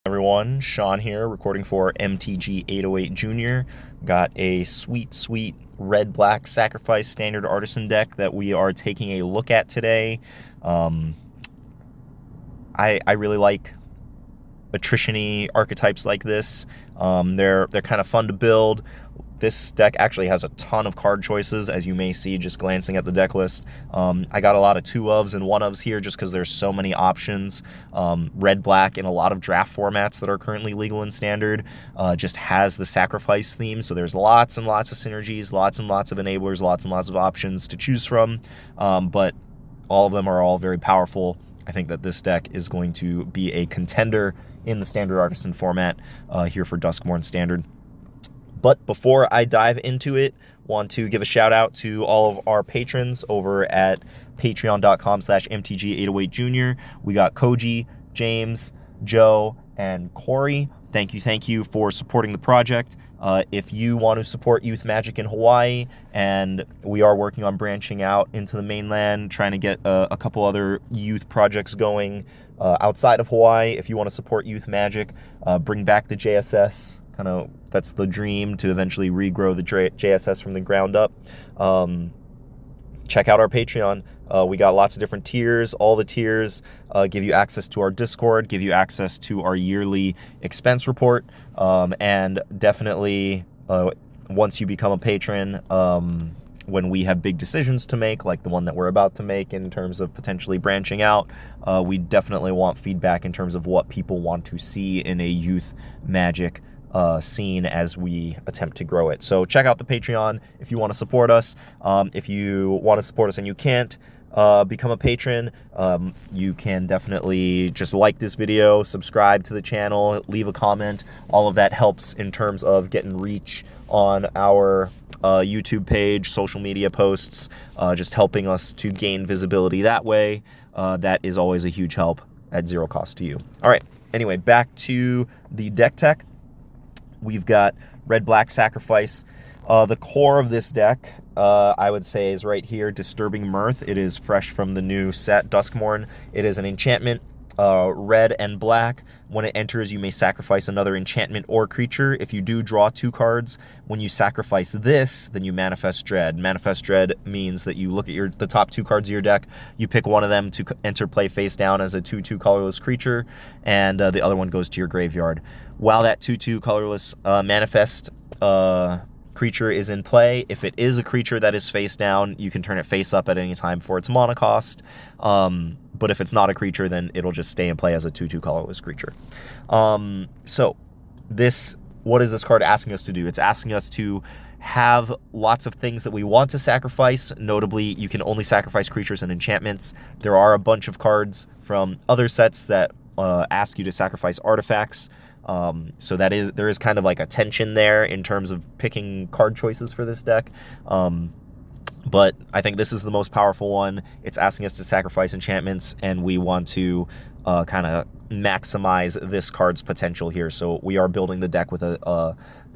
Everyone, Sean here, recording for MTG 808 Junior. Got a sweet red-black sacrifice standard artisan deck that we are taking a look at today. I really like attrition-y archetypes like this. They're kind of fun to build. This deck actually has a ton of card choices, as you may see just glancing at the deck list. I got a lot of 2-ofs and 1-ofs here just because there's so many options. Red-black in a lot of draft formats that are currently legal and standard just has the sacrifice theme, so there's lots and lots of synergies, lots and lots of enablers, lots and lots of options to choose from, but all of them are all very powerful. I think that this deck is going to be a contender in the standard artisan format here for Duskmourn standard. But before I dive into it, want to give a shout out to all of our patrons over at patreon.com/mtg808junior. We got Koji, James, Joe, and Corey. Thank you for supporting the project. If you want to support youth magic in Hawaii, and we are working on branching out into the mainland, trying to get a couple other youth projects going outside of Hawaii. If you want to support youth magic, bring back the JSS. That's the dream, to eventually regrow the JSS from the ground up. Check out our Patreon. We got lots of different tiers. All the tiers give you access to our Discord, give you access to our yearly expense report, and definitely once you become a patron, when we have big decisions to make, like the one that we're about to make in terms of potentially branching out, we definitely want feedback in terms of what people want to see in a youth magic scene as we attempt to grow it. So check out the Patreon if you want to support us. If you want to support us and you can't become a patron, you can definitely just like this video, subscribe to the channel, leave a comment. All of that helps in terms of getting reach on our YouTube page, social media posts, just helping us to gain visibility that way. That is always a huge help at zero cost to you. All right, anyway, back to the deck tech. We've got red-black sacrifice. The core of this deck, I would say, is right here, Disturbing Mirth. It is fresh from the new set, Duskmourn. It is an enchantment, red and black. When it enters, you may sacrifice another enchantment or creature. If you do, draw 2 cards. When you sacrifice this, then you manifest dread. Manifest dread means that you look at the top 2 cards of your deck, you pick one of them to enter play face down as a 2/2 colorless creature, and the other one goes to your graveyard. While that 2/2 colorless manifest creature is in play, if it is a creature that is face down, you can turn it face up at any time for its mana cost. But if it's not a creature, then it'll just stay in play as a 2/2 colorless creature. So what is this card asking us to do? It's asking us to have lots of things that we want to sacrifice. Notably, you can only sacrifice creatures and enchantments. There are a bunch of cards from other sets that ask you to sacrifice artifacts. So there is kind of like a tension there in terms of picking card choices for this deck. But I think this is the most powerful one. It's asking us to sacrifice enchantments, and we want to kind of maximize this card's potential here. So we are building the deck with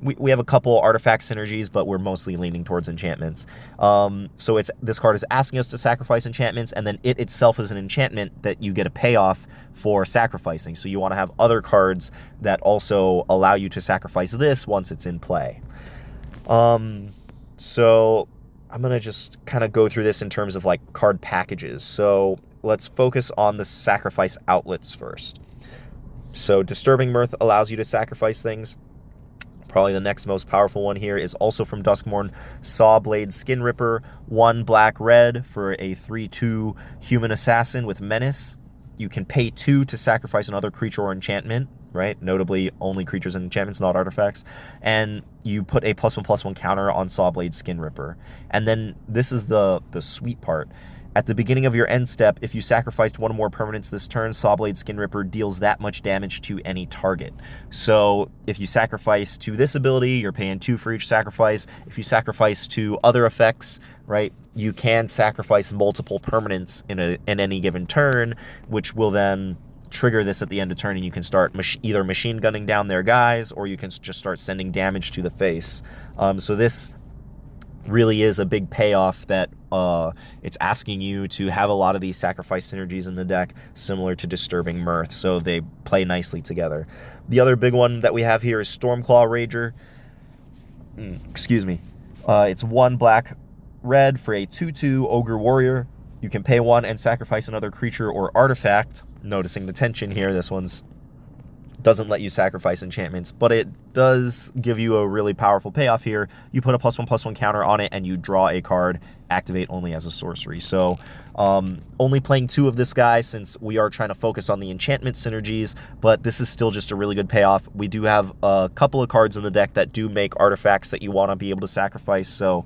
we have a couple artifact synergies, but we're mostly leaning towards enchantments. So this card is asking us to sacrifice enchantments, and then it itself is an enchantment that you get a payoff for sacrificing. So you want to have other cards that also allow you to sacrifice this once it's in play. So I'm going to just kind of go through this in terms of like card packages. So let's focus on the sacrifice outlets first. So Disturbing Mirth allows you to sacrifice things. Probably the next most powerful one here is also from Duskmourn, Sawblade Skin Ripper, 1 black-red for a 3/2 human assassin with menace. You can pay 2 to sacrifice another creature or enchantment, right? Notably, only creatures and enchantments, not artifacts. And you put a +1/+1 counter on Sawblade Skin Ripper. And then this is the sweet part. At the beginning of your end step, if you sacrificed 1 or more permanents this turn, Sawblade Skin Ripper deals that much damage to any target. So if you sacrifice to this ability, you're paying 2 for each sacrifice. If you sacrifice to other effects, right, you can sacrifice multiple permanents in any given turn, which will then trigger this at the end of turn, and you can start either machine gunning down their guys, or you can just start sending damage to the face. So this really is a big payoff that it's asking you to have a lot of these sacrifice synergies in the deck, similar to Disturbing Mirth, so they play nicely together. The other big one that we have here is Stormclaw Rager. Excuse me. It's 1 black red for a 2/2 Ogre Warrior. You can pay 1 and sacrifice another creature or artifact. Noticing the tension here, this one's doesn't let you sacrifice enchantments, but it does give you a really powerful payoff here. You put a +1/+1 counter on it and you draw a card, activate only as a sorcery. So only playing 2 of this guy since we are trying to focus on the enchantment synergies, but this is still just a really good payoff. We do have a couple of cards in the deck that do make artifacts that you want to be able to sacrifice, so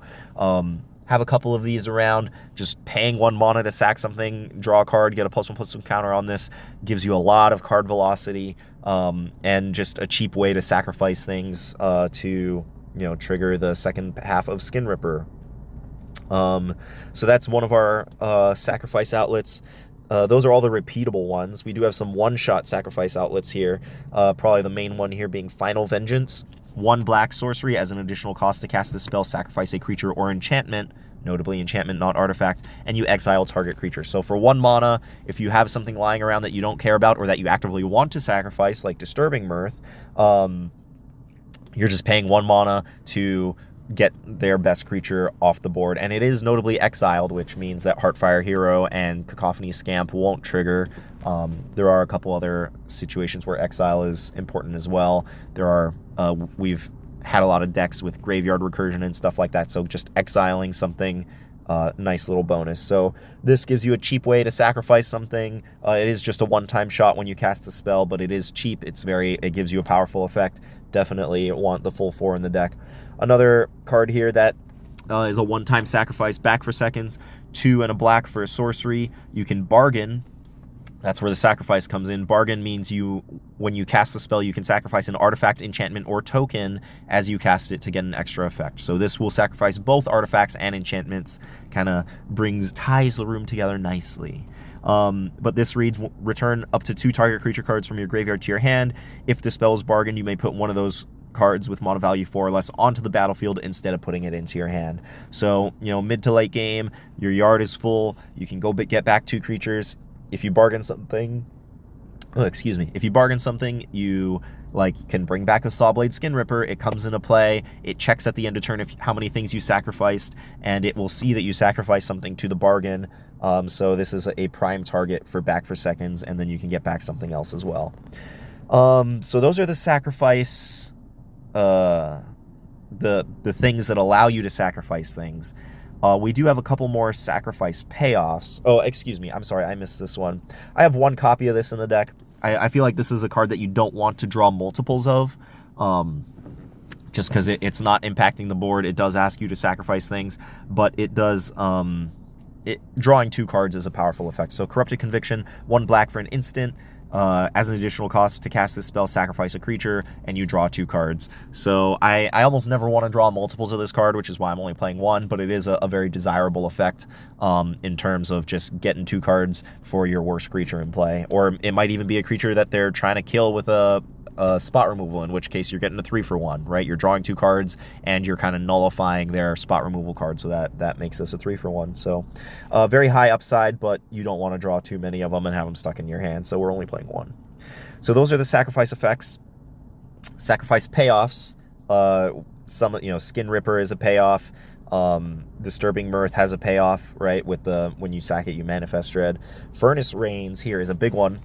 have a couple of these around. Just paying 1 mana to sack something, draw a card, get a +1/+1 counter on this, gives you a lot of card velocity, and just a cheap way to sacrifice things to trigger the second half of Skin Ripper. So that's one of our sacrifice outlets. Those are all the repeatable ones. We do have some one-shot sacrifice outlets here. Probably the main one here being Final Vengeance. 1 black sorcery as an additional cost to cast this spell, sacrifice a creature or enchantment, notably enchantment, not artifact, and you exile target creature. So for 1 mana, if you have something lying around that you don't care about or that you actively want to sacrifice, like Disturbing Mirth, you're just paying 1 mana to get their best creature off the board. And it is notably exiled, which means that Heartfire Hero and Cacophony Scamp won't trigger. There are a couple other situations where exile is important as well. There are we've had a lot of decks with Graveyard Recursion and stuff like that, so just exiling something, nice little bonus. So this gives you a cheap way to sacrifice something. It is just a one-time shot when you cast the spell, but it is cheap. It gives you a powerful effect. Definitely want the full 4 in the deck. Another card here that is a one-time sacrifice, back for seconds, 2 and a black for a sorcery. You can bargain. That's where the sacrifice comes in. Bargain means when you cast the spell, you can sacrifice an artifact, enchantment, or token as you cast it to get an extra effect. So this will sacrifice both artifacts and enchantments, kind of ties the room together nicely. But this reads, return up to 2 target creature cards from your graveyard to your hand. If the spell is bargain, you may put one of those cards with mana value 4 or less onto the battlefield instead of putting it into your hand. So, mid to late game, your yard is full. You can go get back 2 creatures. If you bargain something, if you bargain something, you can bring back the Sawblade Skin Ripper. It comes into play. It checks at the end of turn how many things you sacrificed, and it will see that you sacrificed something to the bargain. So this is a prime target for back for seconds, and then you can get back something else as well. So those are the sacrifice, the things that allow you to sacrifice things. We do have a couple more sacrifice payoffs. Oh, excuse me. I'm sorry. I missed this one. I have 1 copy of this in the deck. I feel like this is a card that you don't want to draw multiples of, just because it's not impacting the board. It does ask you to sacrifice things, but it does... drawing 2 cards is a powerful effect. So Corrupted Conviction, 1 black for an instant. As an additional cost to cast this spell, sacrifice a creature, and you draw 2 cards. So I almost never want to draw multiples of this card, which is why I'm only playing 1, but it is a very desirable effect in terms of just getting 2 cards for your worst creature in play. Or it might even be a creature that they're trying to kill with a spot removal, in which case you're getting a 3 for 1, right? You're drawing 2 cards, and you're kind of nullifying their spot removal card, so that makes this a 3 for 1. So very high upside, but you don't want to draw too many of them and have them stuck in your hand, so we're only playing 1. So those are the sacrifice effects. Sacrifice payoffs. Skin Ripper is a payoff. Disturbing Mirth has a payoff, right? With when you sack it, you manifest dread. Furnace Rains here is a big one.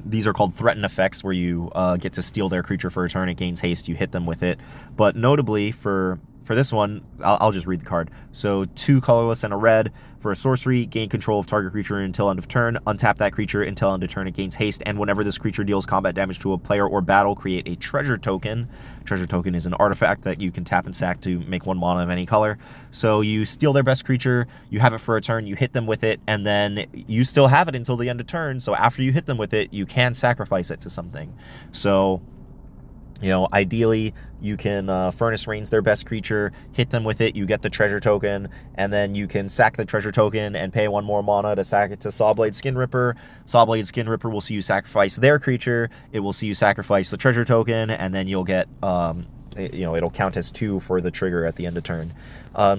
These are called threaten effects, where you get to steal their creature for a turn. It gains haste. You hit them with it. But notably for this one, I'll just read the card. So 2 colorless and a red for a sorcery. Gain control of target creature until end of turn. Untap that creature until end of turn. It gains haste. And whenever this creature deals combat damage to a player or battle, create a treasure token. Treasure token is an artifact that you can tap and sack to make 1 mana of any color. So you steal their best creature. You have it for a turn. You hit them with it. And then you still have it until the end of turn. So after you hit them with it, you can sacrifice it to something. So... ideally, you can Furnace Rains their best creature, hit them with it, you get the treasure token, and then you can sack the treasure token and pay 1 more mana to sack it to Sawblade Skin Ripper. Sawblade Skin Ripper will see you sacrifice their creature, it will see you sacrifice the treasure token, and then you'll get it'll count as 2 for the trigger at the end of turn.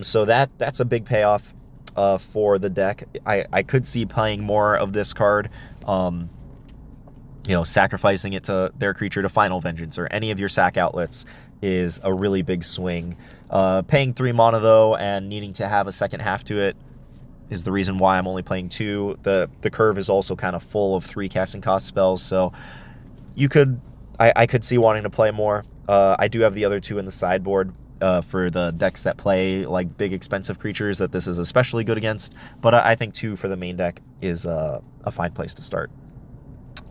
So that's a big payoff for the deck. I could see playing more of this card, sacrificing it to their creature to Final Vengeance or any of your sack outlets is a really big swing. Paying 3 mana though and needing to have a second half to it is the reason why I'm only playing 2. The curve is also kind of full of 3 casting cost spells, so I could see wanting to play more. I do have the other 2 in the sideboard for the decks that play like big expensive creatures that this is especially good against, but I think 2 for the main deck is a fine place to start.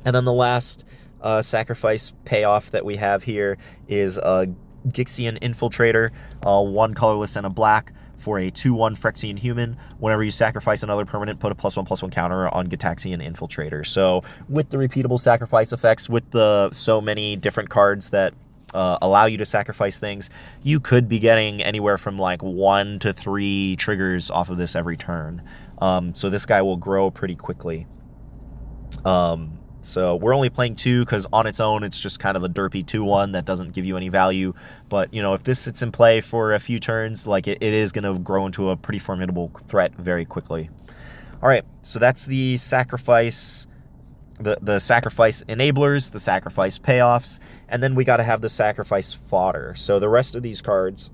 And then the last sacrifice payoff that we have here is Gixian Infiltrator, 1 colorless and a black for a 2/1 Phyrexian human. Whenever you sacrifice another permanent, put a +1/+1 counter on Gitaxian Infiltrator. So with the repeatable sacrifice effects, with the so many different cards that allow you to sacrifice things, you could be getting anywhere from like 1 to 3 triggers off of this every turn. So this guy will grow pretty quickly. So we're only playing 2 because on its own it's just kind of a derpy 2/1 that doesn't give you any value. But if this sits in play for a few turns, like it is going to grow into a pretty formidable threat very quickly. All right, so that's the sacrifice, the sacrifice enablers, the sacrifice payoffs, and then we got to have the sacrifice fodder. So the rest of these cards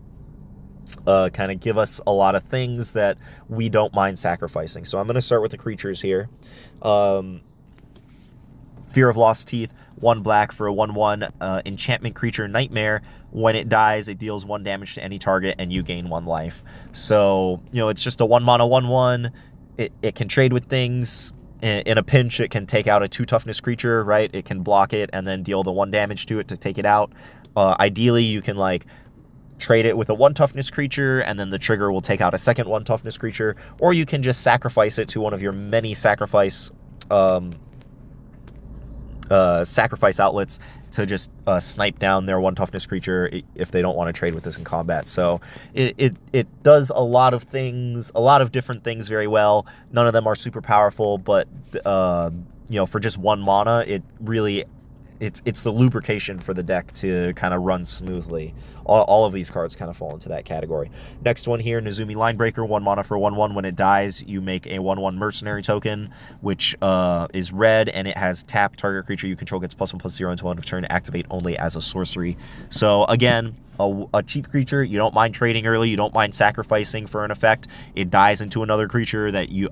kind of give us a lot of things that we don't mind sacrificing. So I'm going to start with the creatures here. Fear of Lost Teeth, 1 black for a 1/1 enchantment creature Nightmare. When it dies, it deals 1 damage to any target, and you gain 1 life. So, it's just a 1 mana 1/1. It can trade with things. In a pinch, it can take out a 2 toughness creature, right? It can block it and then deal the 1 damage to it to take it out. Ideally, you can, trade it with a 1 toughness creature, and then the trigger will take out a second 1 toughness creature. Or you can just sacrifice it to one of your many sacrifice outlets to just snipe down their 1 toughness creature if they don't want to trade with this in combat. So it does a lot of things, a lot of different things very well. None of them are super powerful, but for just 1 mana, it really it's the lubrication for the deck to kind of run smoothly. All of these cards kind of fall into that category. Next one here, Nezumi Linebreaker, 1 mana for 1/1. When it dies, you make a 1/1 mercenary token, which is red, and it has tap. Target creature you control gets +1/+0 until end of turn. Activate only as a sorcery. So again, a cheap creature you don't mind trading early. You don't mind sacrificing for an effect. It dies into another creature that you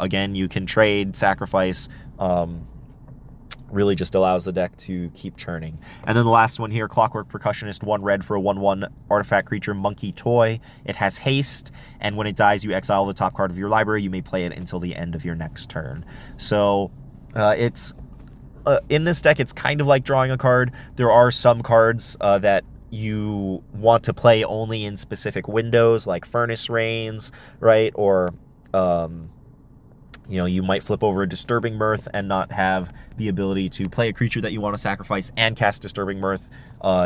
can trade, sacrifice. Really just allows the deck to keep churning. And then the last one here, Clockwork Percussionist, 1 red for a 1/1 artifact creature, Monkey Toy. It has haste, and when it dies, you exile the top card of your library. You may play it until the end of your next turn. So it's in this deck, it's kind of like drawing a card. There are some cards that you want to play only in specific windows, like Furnace Rains, right? Or you might flip over a Disturbing Mirth and not have the ability to play a creature that you want to sacrifice and cast Disturbing Mirth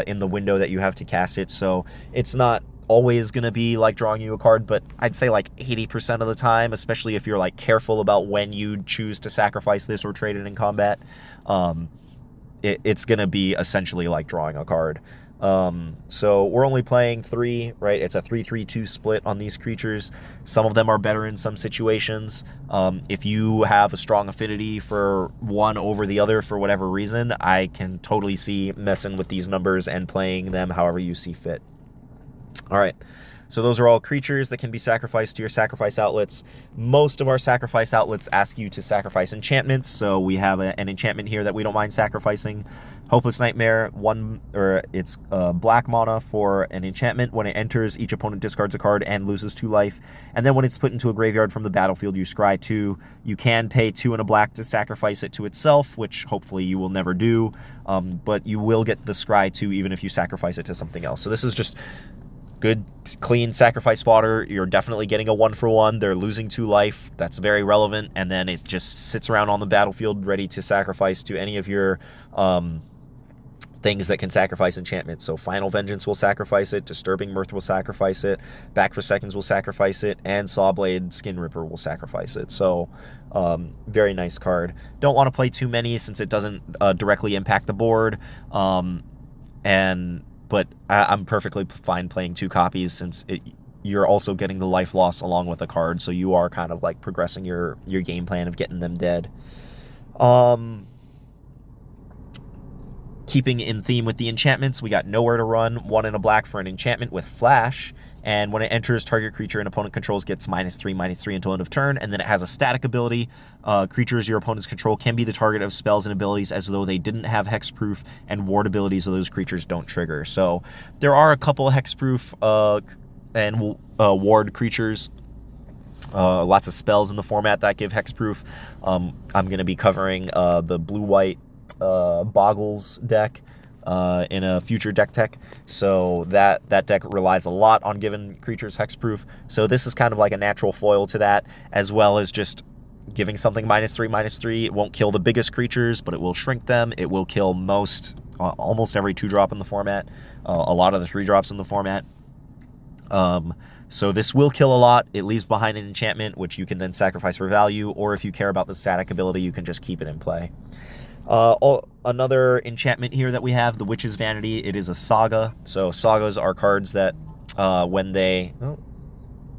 in the window that you have to cast it. So it's not always going to be like drawing you a card, but I'd say like 80% of the time, especially if you're like careful about when you choose to sacrifice this or trade it in combat, it's going to be essentially like drawing a card. So we're only playing 3, right? It's a 3-3-2 split on these creatures. Some of them are better in some situations. If you have a strong affinity for one over the other for whatever reason, I can totally see messing with these numbers and playing them however you see fit. All right. So those are all creatures that can be sacrificed to your sacrifice outlets. Most of our sacrifice outlets ask you to sacrifice enchantments, so we have an enchantment here that we don't mind sacrificing. Hopeless Nightmare, it's black mana for an enchantment. When it enters, each opponent discards a card and loses 2 life. And then when it's put into a graveyard from the battlefield, you scry 2. You can pay 2 and a black to sacrifice it to itself, which hopefully you will never do. But you will get the scry 2 even if you sacrifice it to something else. So this is just good, clean sacrifice fodder. You're definitely getting a 1-for-1. They're losing 2 life. That's very relevant. And then it just sits around on the battlefield ready to sacrifice to any of your things that can sacrifice enchantments. So Final Vengeance will sacrifice it, Disturbing Mirth will sacrifice it, Back for Seconds will sacrifice it, and Sawblade Skin Ripper will sacrifice it. So very nice card. Don't want to play too many since it doesn't directly impact the board. And but I'm perfectly fine playing 2 copies since you're also getting the life loss along with the card, so you are kind of like progressing your game plan of getting them dead. Keeping in theme with the enchantments, we got Nowhere to Run, 1 and a black for an enchantment with Flash, and when it enters, target creature an opponent controls gets -3/-3 until end of turn, and then it has a static ability. Creatures your opponents control can be the target of spells and abilities as though they didn't have hexproof, and ward abilities of those creatures don't trigger. So there are a couple hexproof and ward creatures. Lots of spells in the format that give hexproof. I'm going to be covering the blue-white Boggles deck in a future deck tech, so that deck relies a lot on giving creatures hexproof, so this is kind of like a natural foil to that, as well as just giving something -3/-3. It won't kill the biggest creatures, but it will shrink them. It will kill almost every 2-drop in the format, a lot of the 3-drops in the format. So this will kill a lot. It leaves behind an enchantment, which you can then sacrifice for value, or if you care about the static ability, you can just keep it in play. Another enchantment here that we have, the Witch's Vanity. It is a saga. So sagas are cards that when they... Oh,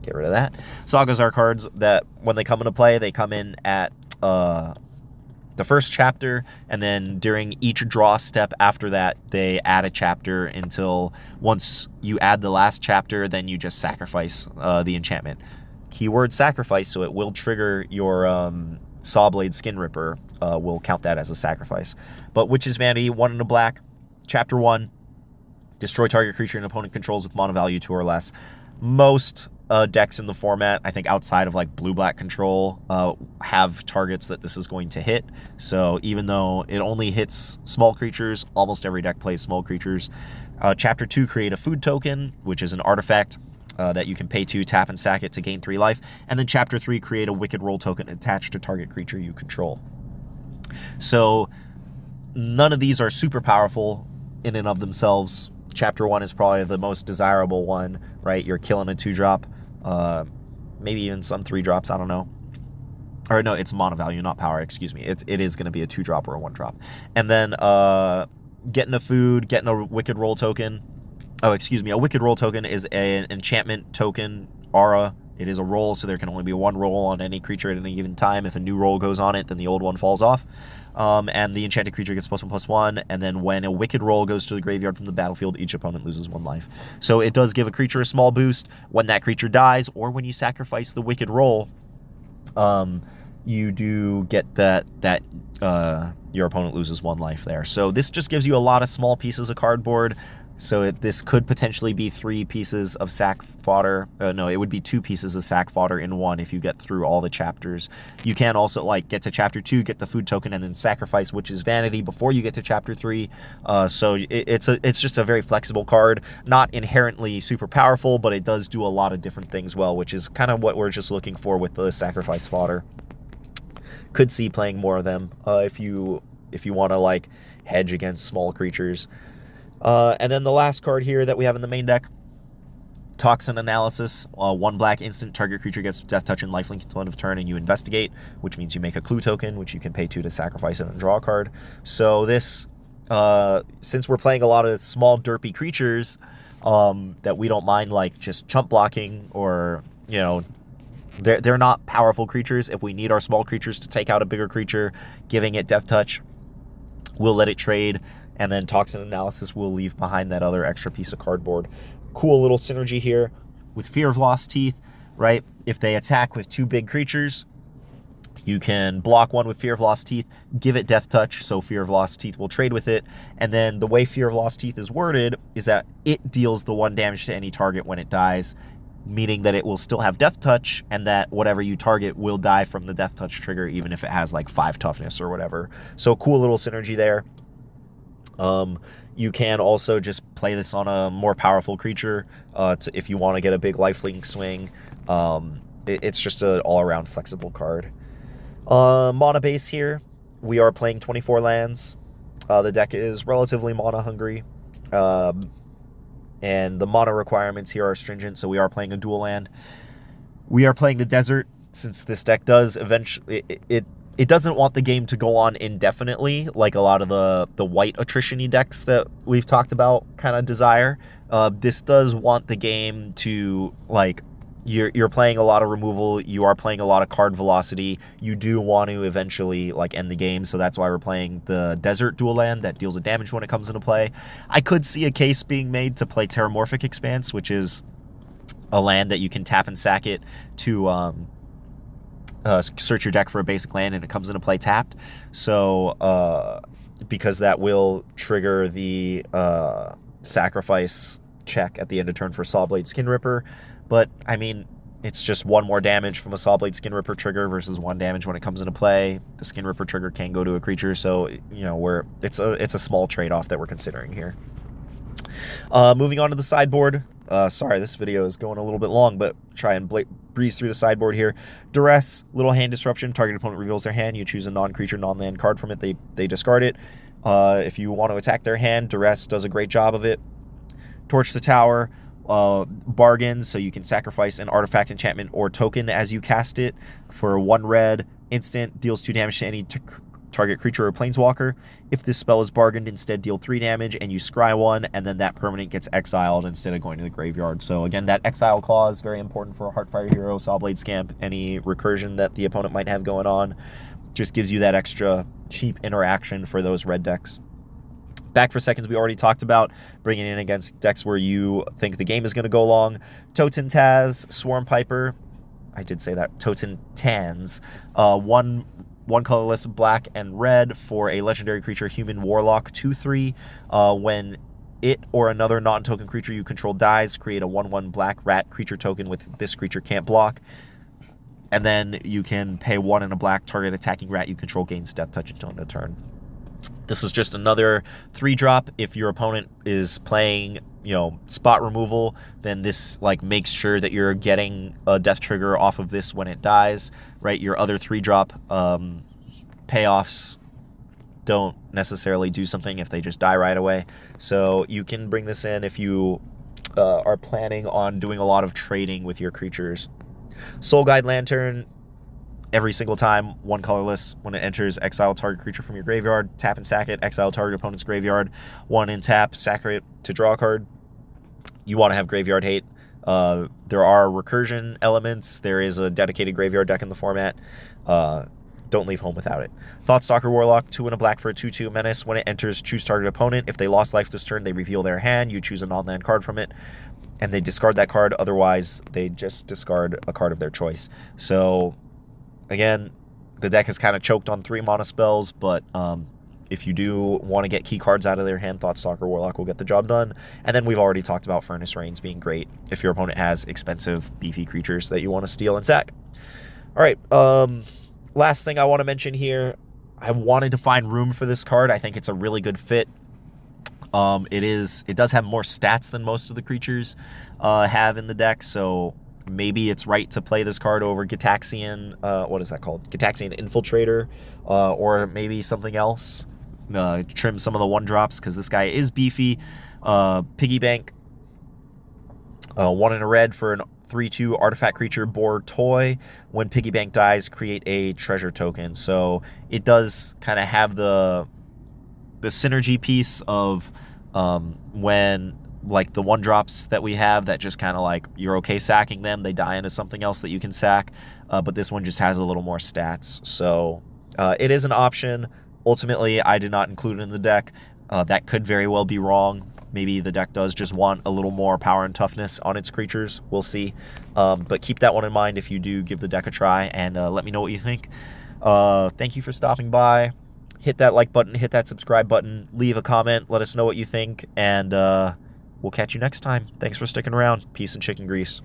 get rid of that. Sagas are cards that when they come into play, they come in at the first chapter, and then during each draw step after that, they add a chapter until once you add the last chapter, then you just sacrifice the enchantment. Keyword sacrifice, so it will trigger your Sawblade Skin Ripper. Will count that as a sacrifice. But Witch's Vanity, 1 and a black, chapter 1, destroy target creature an opponent controls with mana value 2 or less. Most decks in the format, I think outside of like blue-black control, have targets that this is going to hit. So even though it only hits small creatures, almost every deck plays small creatures. Chapter 2, create a food token, which is an artifact that you can pay to, tap and sack it to gain 3 life. And then Chapter 3, create a Wicked Roll token attached to target creature you control. So none of these are super powerful in and of themselves. Chapter 1 is probably the most desirable one, right? You're killing a 2-drop, maybe even some 3-drops, I don't know. Or no, it's mana value, not power, excuse me. It is going to be a 2-drop or a 1-drop. And then getting a food, getting a Wicked Roll token. Oh, excuse me, a Wicked Roll token is an enchantment token, aura. It is a roll, so there can only be 1 roll on any creature at any given time. If a new roll goes on it, then the old one falls off. And the enchanted creature gets +1/+1, and then when a Wicked Roll goes to the graveyard from the battlefield, each opponent loses 1 life. So it does give a creature a small boost. When that creature dies, or when you sacrifice the Wicked Roll, you do get that your opponent loses 1 life there. So this just gives you a lot of small pieces of cardboard. So this could potentially be 3 pieces of sack fodder. No, it would be 2 pieces of sack fodder in 1 if you get through all the chapters. You can also like get to chapter 2, get the food token, and then sacrifice Witch's Vanity before you get to chapter 3. So it's just a very flexible card. Not inherently super powerful, but it does do a lot of different things well, which is kind of what we're just looking for with the sacrifice fodder. Could see playing more of them if you want to like hedge against small creatures. And then the last card here that we have in the main deck, Toxin Analysis. 1 black instant, target creature gets Death Touch and Lifelink until end of turn, and you investigate, which means you make a clue token, which you can pay to sacrifice it and draw a card. So this, since we're playing a lot of small derpy creatures that we don't mind like just chump blocking, or, you know, they're not powerful creatures. If we need our small creatures to take out a bigger creature, giving it Death Touch, we'll let it trade. And then Toxin Analysis will leave behind that other extra piece of cardboard. Cool little synergy here with Fear of Lost Teeth, right? If they attack with 2 big creatures, you can block one with Fear of Lost Teeth, give it Death Touch, so Fear of Lost Teeth will trade with it. And then the way Fear of Lost Teeth is worded is that it deals the 1 damage to any target when it dies, meaning that it will still have Death Touch, and that whatever you target will die from the Death Touch trigger, even if it has like 5 toughness or whatever. So cool little synergy there. You can also just play this on a more powerful creature if you want to get a big lifelink swing. It's just an all-around flexible card. Mana base here, we are playing 24 lands. The deck is relatively mana hungry. And the mana requirements here are stringent, so we are playing a dual land. We are playing the desert, since this deck does eventually... it doesn't want the game to go on indefinitely, like a lot of the white attrition-y decks that we've talked about kind of desire. This does want the game to, like, you're playing a lot of removal, you are playing a lot of card velocity, you do want to eventually, like, end the game, so that's why we're playing the Desert dual land that deals a damage when it comes into play. I could see a case being made to play Terramorphic Expanse, which is a land that you can tap and sack it to search your deck for a basic land, and it comes into play tapped. So because that will trigger the sacrifice check at the end of turn for Sawblade Skin Ripper. But I mean, it's just one more damage from a Sawblade Skin Ripper trigger versus one damage when it comes into play. The Skin Ripper trigger can go to a creature, so you know it's a small trade-off that we're considering here. Moving on to the sideboard. Sorry, this video is going a little bit long, but try and breeze through the sideboard here. Duress, little hand disruption. Target opponent reveals their hand. You choose a non-creature, non-land card from it. They discard it. If you want to attack their hand, Duress does a great job of it. Torch the Tower. Bargains, so you can sacrifice an artifact, enchantment, or token as you cast it for 1 red. Instant, deals 2 damage to any target creature or planeswalker. If this spell is bargained, instead deal 3 damage and you scry 1, and then that permanent gets exiled instead of going to the graveyard. So again, that exile clause, very important for a Heartfire Hero, Sawblade Scamp, any recursion that the opponent might have going on. Just gives you that extra cheap interaction for those red decks. Back for seconds, we already talked about bringing in against decks where you think the game is going to go long. Toten Taz, Swarm Piper. I did say that. Toten Tans. One colorless, black and red for a legendary creature, Human Warlock, 2/3. When it or another non-token creature you control dies, create a 1/1 black rat creature token with this creature can't block. And then you can pay 1 and a black, target attacking rat you control gains death touch until end of turn. This is just another 3-drop. If your opponent is playing, you know, spot removal, then this like makes sure that you're getting a death trigger off of this when it dies, right? Your other 3-drop payoffs don't necessarily do something if they just die right away. So you can bring this in if you are planning on doing a lot of trading with your creatures. Soul Guide Lantern. Every single time, 1 colorless. When it enters, exile target creature from your graveyard. Tap and sack it. Exile target opponent's graveyard. 1 in tap. Sack it to draw a card. You want to have graveyard hate. There are recursion elements. There is a dedicated graveyard deck in the format. Don't leave home without it. Thoughtstalker Warlock, 2 and a black for a 2/2 menace. When it enters, choose target opponent. If they lost life this turn, they reveal their hand. You choose a non-land card from it, and they discard that card. Otherwise, they just discard a card of their choice. So again, the deck is kind of choked on 3 mana spells, but if you do want to get key cards out of their hand, Thoughtstalker Warlock will get the job done. And then we've already talked about Furnace Rains being great if your opponent has expensive, beefy creatures that you want to steal and sack. All right, last thing I want to mention here, I wanted to find room for this card. I think it's a really good fit. It does have more stats than most of the creatures have in the deck, so maybe it's right to play this card over Gitaxian, what is that called? Gitaxian Infiltrator, or maybe something else. Trim some of the 1-drops, because this guy is beefy. Piggy Bank, 1 in a red for an 3/2 artifact creature, Boar Toy. When Piggy Bank dies, create a treasure token. So it does kind of have the synergy piece of when, like, the 1-drops that we have that just kind of like you're okay sacking them, they die into something else that you can sack, but this one just has a little more stats. So it is an option. Ultimately, I did not include it in the deck. That could very well be wrong. Maybe the deck does just want a little more power and toughness on its creatures. We'll see. But keep that one in mind if you do give the deck a try, and let me know what you think. Thank you for stopping by. Hit that like button, hit that subscribe button, leave a comment, let us know what you think, and we'll catch you next time. Thanks for sticking around. Peace and chicken grease.